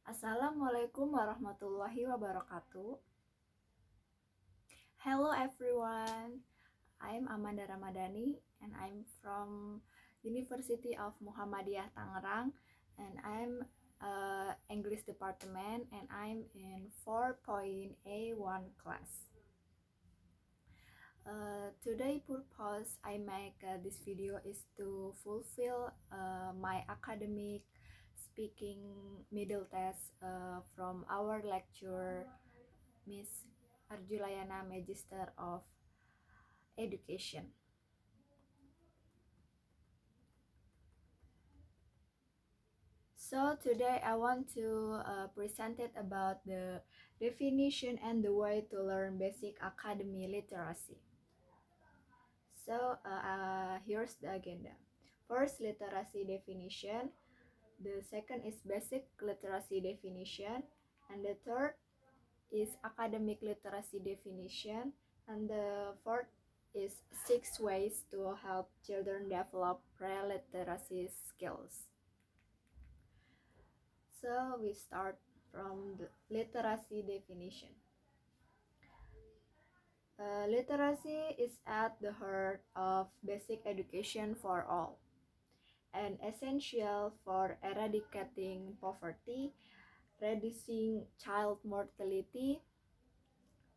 Assalamualaikum warahmatullahi wabarakatuh. Hello everyone. I'm Amanda Ramadhani and I'm from University of Muhammadiyah Tangerang and I'm English department and I'm in 4.A1 class. Today purpose I make this video is to fulfill my academic speaking middle test from our lecturer Miss Arjulayana Magister of Education. So today I want to present it about the definition and the way to learn basic academy literacy. So here's the agenda. First, literacy definition. The second is basic literacy definition. And the third is academic literacy definition. And the fourth is 6 ways to help children develop pre-literacy skills. So we start from the literacy definition. Literacy is at the heart of basic education for all and essential for eradicating poverty, reducing child mortality,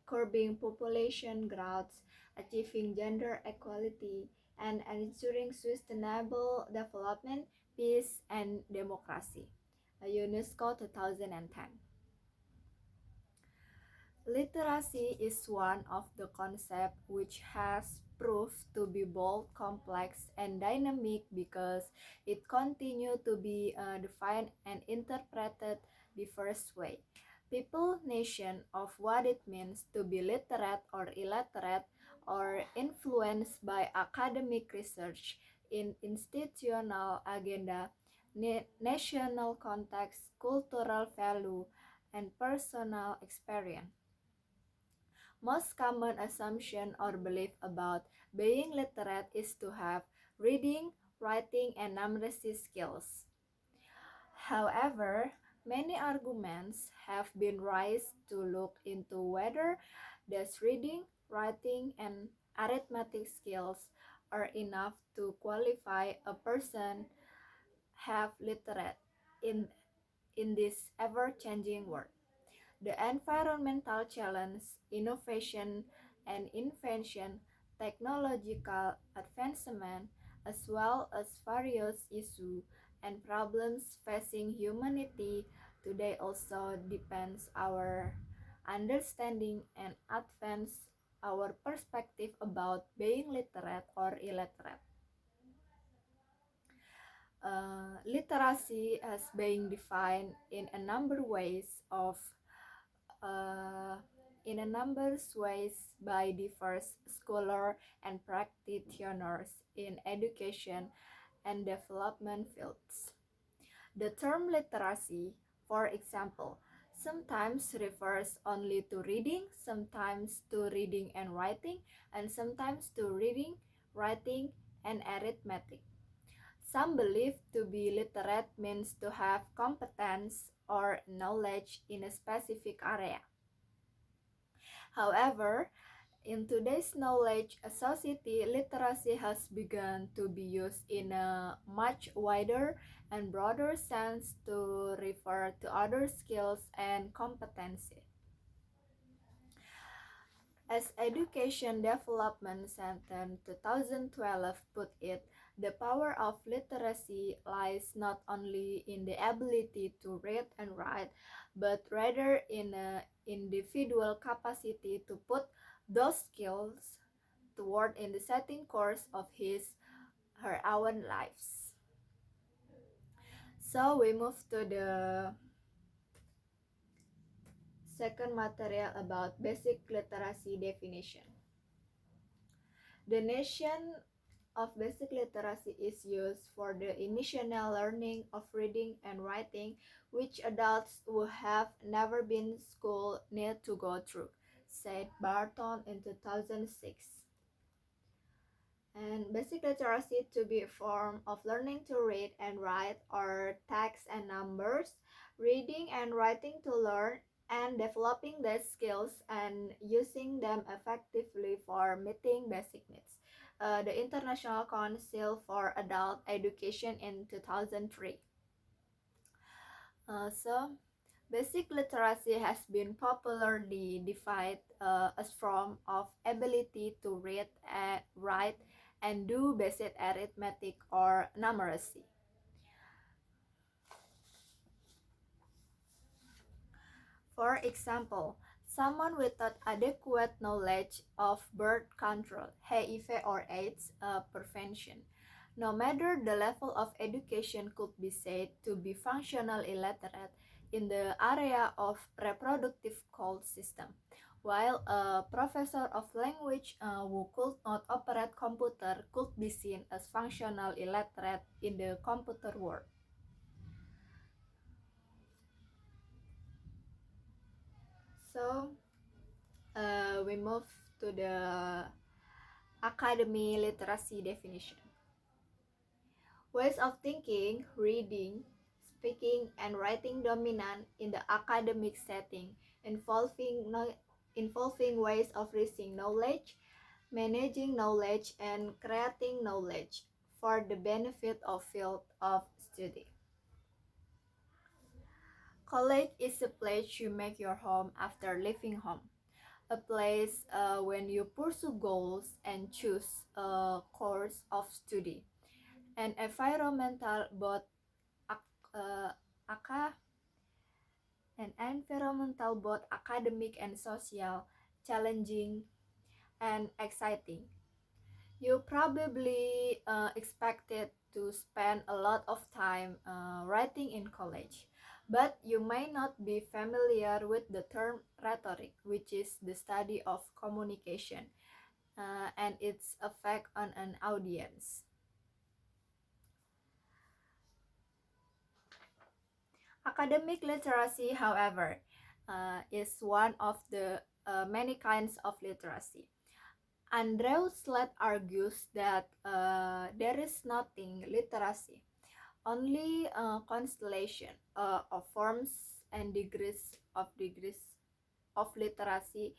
curbing population growth, achieving gender equality, and ensuring sustainable development, peace, and democracy. UNESCO 2010. Literacy is one of the concepts which has proved to be both complex and dynamic because it continues to be defined and interpreted diverse way. People nation of what it means to be literate or illiterate or influenced by academic research in institutional agenda, national context, cultural value, and personal experience. Most common assumption or belief about being literate is to have reading, writing, and numeracy skills. However, many arguments have been raised to look into whether these reading, writing, and arithmetic skills are enough to qualify a person have literate in this ever-changing world. The environmental challenge, innovation and invention, technological advancement, as well as various issues and problems facing humanity today also depends our understanding and advance our perspective about being literate or illiterate. Literacy has been defined in a number of ways by diverse scholars and practitioners in education and development fields. The term literacy, for example, sometimes refers only to reading, sometimes to reading and writing, and sometimes to reading, writing, and arithmetic. Some believe to be literate means to have competence or knowledge in a specific area. However, in today's knowledge society, literacy has begun to be used in a much wider and broader sense to refer to other skills and competencies. As Education Development Center 2012 put it, the power of literacy lies not only in the ability to read and write, but rather in an individual capacity to put those skills toward in the setting course of her own lives. So we move to the second material about basic literacy definition. The notion of basic literacy is used for the initial learning of reading and writing, which adults who have never been to school need to go through, said Barton in 2006. And basic literacy to be a form of learning to read and write or text and numbers, reading and writing to learn and developing these skills and using them effectively for meeting basic needs. The International Council for Adult Education in 2003. So, basic literacy has been popularly defined as form of ability to read, and write, and do basic arithmetic or numeracy. For example, someone without adequate knowledge of birth control, HIV or AIDS prevention, no matter the level of education, could be said to be functional illiterate in the area of reproductive code system, while a professor of language who could not operate computer could be seen as functional illiterate in the computer world. So we move to the academy literacy definition. Ways of thinking, reading, speaking, and writing dominant in the academic setting, involving ways of reaching knowledge, managing knowledge, and creating knowledge for the benefit of field of study. College is a place you make your home after leaving home. A place when you pursue goals and choose a course of study. An environmental both uh, aca- an environmental both academic and social, challenging and exciting. You probably expected to spend a lot of time writing in college, but you may not be familiar with the term rhetoric, which is the study of communication and its effect on an audience. Academic literacy, however, is one of the many kinds of literacy. Andrew Slett argues that there is nothing literacy, only constellation of forms and degrees of literacy,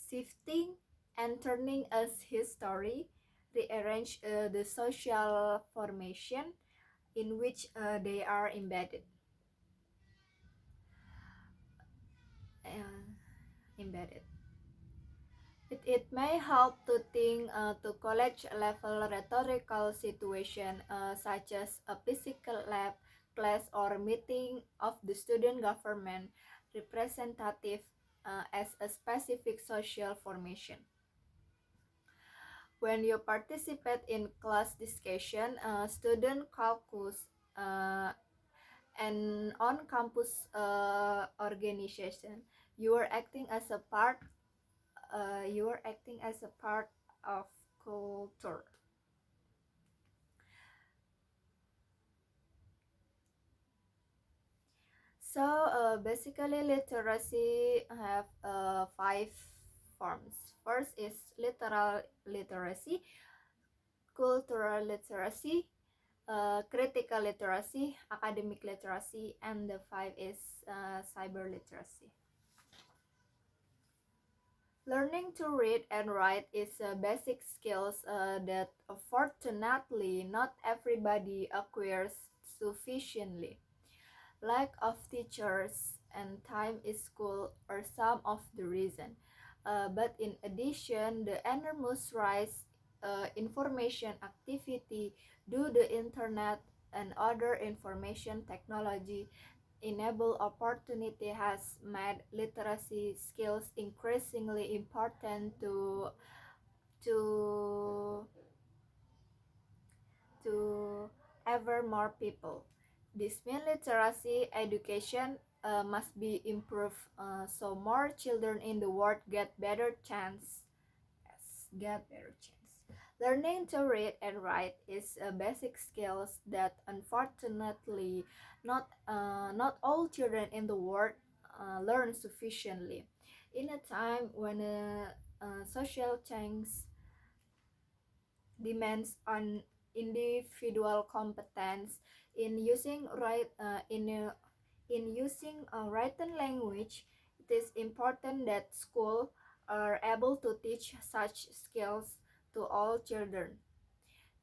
shifting and turning as history, rearrange the social formation in which they are embedded. Uh, embedded. It may help to think to college level rhetorical situation such as a physical lab class or meeting of the student government representative as a specific social formation. When you participate in class discussion, student caucus, and on-campus organization, you are acting as a part. You are acting as a part of culture. So basically, literacy have five forms. First is literal literacy, cultural literacy, critical literacy, academic literacy, and the five is cyber literacy. Learning to read and write is a basic skills that unfortunately not everybody acquires sufficiently. Lack of teachers and time in school are some of the reason. But in addition, the enormous rise information activity due the internet and other information technology enable opportunity has made literacy skills increasingly important to to ever more people. This means literacy education must be improved so more children in the world get better chance. Yes, get better chance. Learning to read and write is a basic skills that unfortunately not all children in the world learn sufficiently. In a time when social change demands on individual competence in using written language. It is important that schools are able to teach such skills to all children.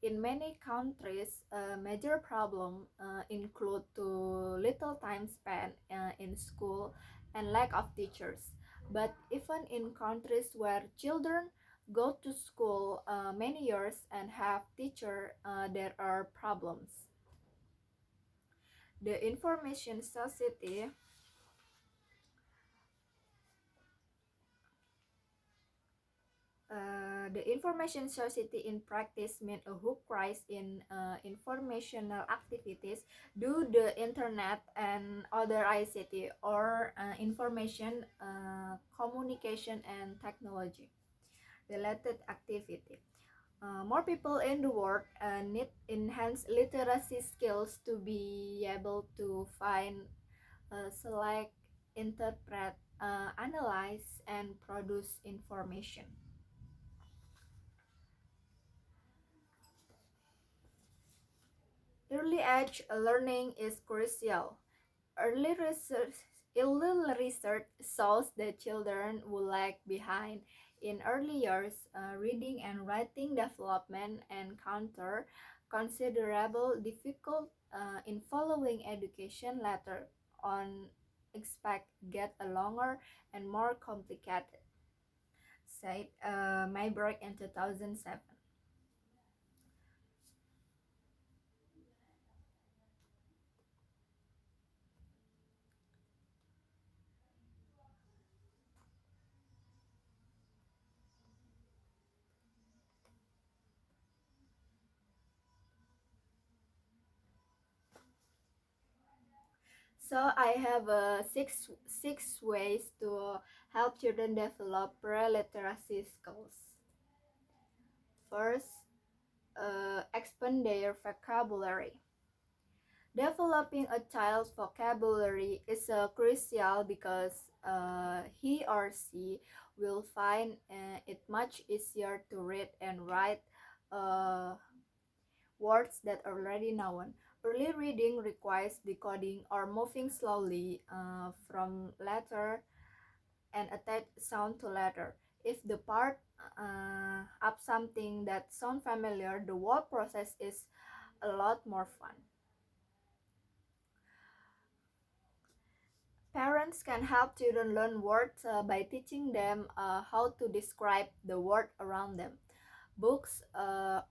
In many countries, a major problem include too little time spent in school and lack of teachers. But even in countries where children go to school many years and have teacher, there are problems. The information society the information society in practice mean a who rise in informational activities do the internet and other ICT or information communication and technology related activity. More people in the world need enhanced literacy skills to be able to find, select, interpret, analyze, and produce information. Early age learning is crucial. Early research, Early research shows that children will lag behind in early years. Reading and writing development encounter considerable difficult in following education later on. Expect get a longer and more complicated, said Mayberg in 2007. So I have six ways to help children develop pre-literacy skills. First, expand their vocabulary. Developing a child's vocabulary is crucial because he or she will find it much easier to read and write uh, words that are already known. Early reading requires decoding or moving slowly from letter and attach sound to letter. If the part up something that sound familiar, the whole process is a lot more fun. Parents can help children learn words by teaching them how to describe the word around them. Books are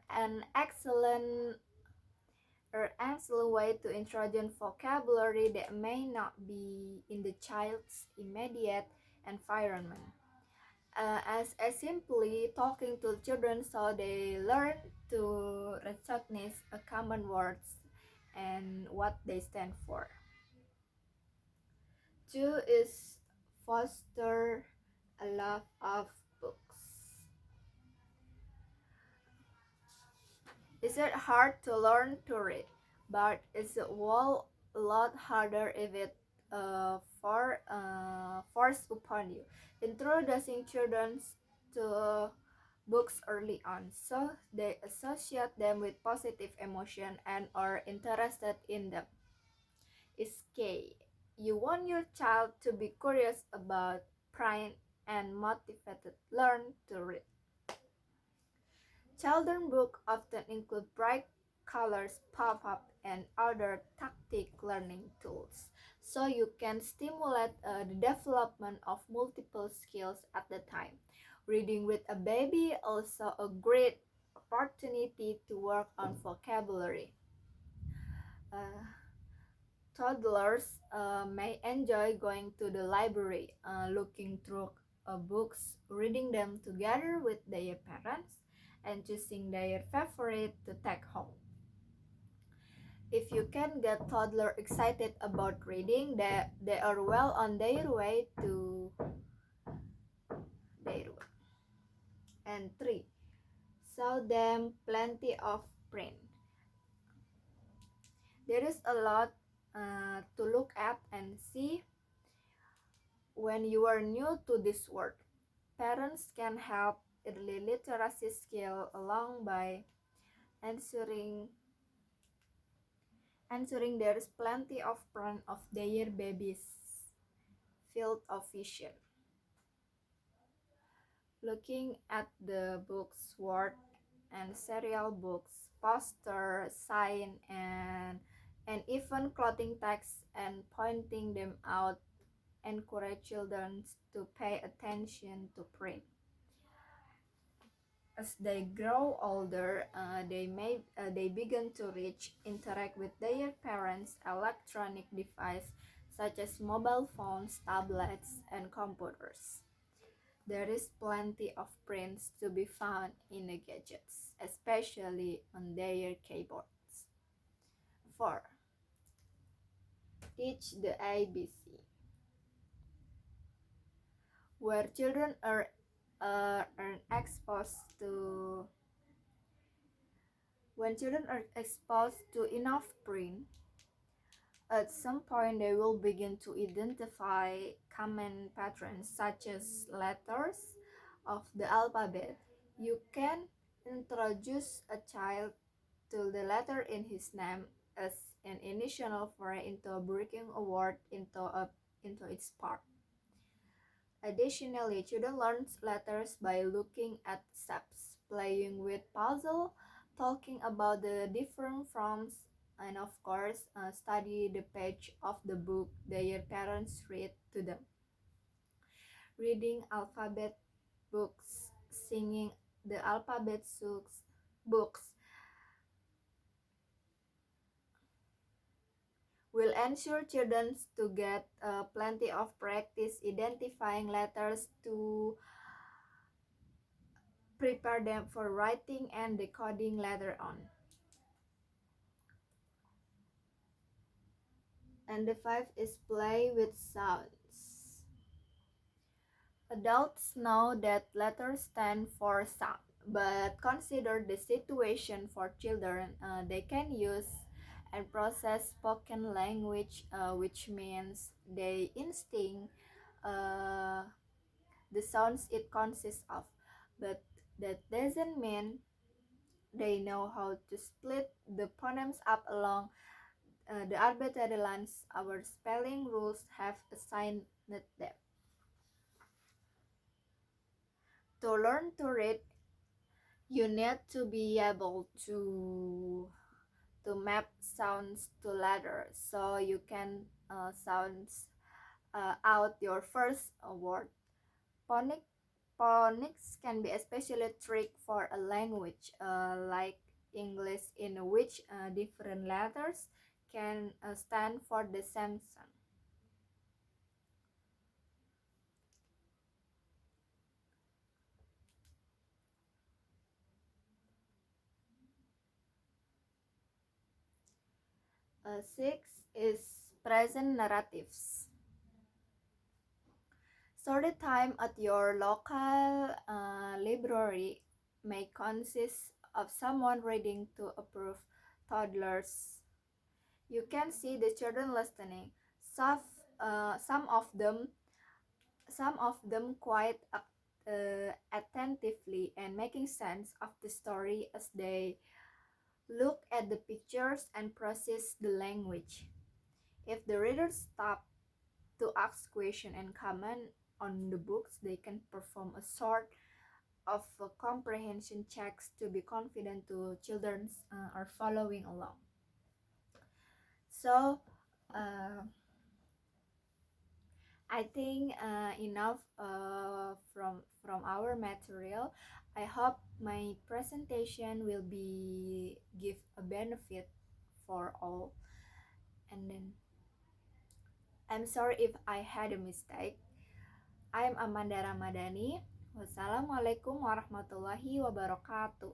an excellent way to introduce vocabulary that may not be in the child's immediate environment. As simply talking to children so they learn to recognize a common words and what they stand for. Two is foster a love of books. Is it hard to learn to read? But it's a lot harder if it forced upon you. Introducing children to books early on, so they associate them with positive emotion and are interested in them, is key. You want your child to be curious about, pride, and motivated learn to read. Children books often include bright colors, pop-up, and other tactic learning tools, so you can stimulate the development of multiple skills at the time. Reading with a baby also a great opportunity to work on vocabulary. Uh, Toddlers may enjoy going to the library, looking through books, reading them together with their parents, and choosing their favorite to take home. If you can get toddler excited about reading, they are well on their way to their way. And three, show them plenty of print. There is a lot to look at and see when you are new to this world. Parents can help early literacy skill along by ensuring there is plenty of front of their babies field of vision. Looking at the books, word and serial books, poster, sign, and even clothing text and pointing them out encourage children to pay attention to print. As they grow older, they begin to reach interact with their parents' electronic device such as mobile phones, tablets, and computers. There is plenty of prints to be found in the gadgets, especially on their keyboards. 4. Teach the ABC. Where children are exposed to When children are exposed to enough print, at some point they will begin to identify common patterns such as letters of the alphabet. You can introduce a child to the letter in his name as an initial foray into breaking a word into its part. Additionally, children learn letters by looking at shapes, playing with puzzle, talking about the different forms, and of course, study the page of the book their parents read to them. Reading alphabet books, singing the alphabet books will ensure children to get plenty of practice identifying letters to prepare them for writing and decoding later on. And the 5 is play with sounds. Adults know that letters stand for sound, but consider the situation for children. They can use and process spoken language, which means they instinct uh, the sounds it consists of. But that doesn't mean they know how to split the phonemes up along the arbitrary lines our spelling rules have assigned them. To learn to read, you need to be able to map sounds to letters so you can sounds out your first word. Phonics can be especially tricky for a language like English, in which different letters can stand for the same sound. Six is present narratives. Story time at your local library may consist of someone reading to approved toddlers. You can see the children listening. Some, uh, some of them, some of them quite attentively and making sense of the story as they look at the pictures and process the language. If the readers stop to ask questions and comment on the books, they can perform a sort of comprehension checks to be confident to children are following along. So, I think enough from our material. I hope my presentation will be give a benefit for all. And then I'm sorry if I had a mistake. I'm Amanda Ramadhani. Wassalamualaikum warahmatullahi wabarakatuh.